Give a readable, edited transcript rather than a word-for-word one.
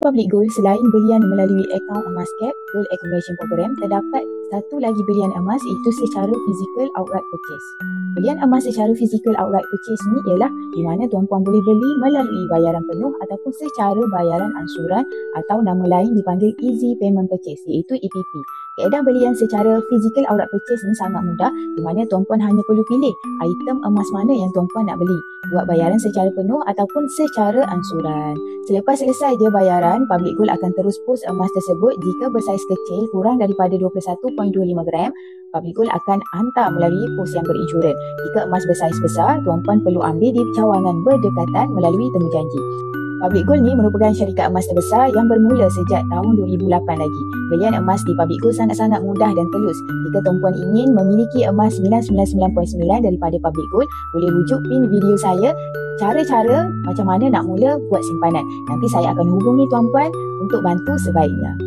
Public Gold, selain belian melalui akaun emas cap, Gold Accumulation Program, terdapat satu lagi belian emas, iaitu secara physical outright purchase. Belian emas secara physical outright purchase ni ialah di mana tuan-puan boleh beli melalui bayaran penuh ataupun secara bayaran ansuran, atau nama lain dipanggil Easy Payment Purchase, iaitu EPP. Kaedah belian secara physical outright purchase ni sangat mudah, di mana tuan-puan hanya perlu pilih item emas mana yang tuan-puan nak beli, buat bayaran secara penuh ataupun secara ansuran. Selepas selesai je bayaran, Public Gold akan terus post emas tersebut. Jika bersaiz kecil kurang daripada 21.25 gram, Public Gold akan hantar melalui pos yang berinsurans. Jika emas bersaiz besar, tuan-puan perlu ambil di cawangan berdekatan melalui temu janji. Public Gold ni merupakan syarikat emas terbesar yang bermula sejak tahun 2008 lagi. Belian emas di Public Gold sangat-sangat mudah dan telus. Jika tuan-puan ingin memiliki emas 999.9 daripada Public Gold, boleh rujuk pin video saya cara-cara macam mana nak mula buat simpanan. Nanti saya akan hubungi tuan-puan untuk bantu sebaiknya.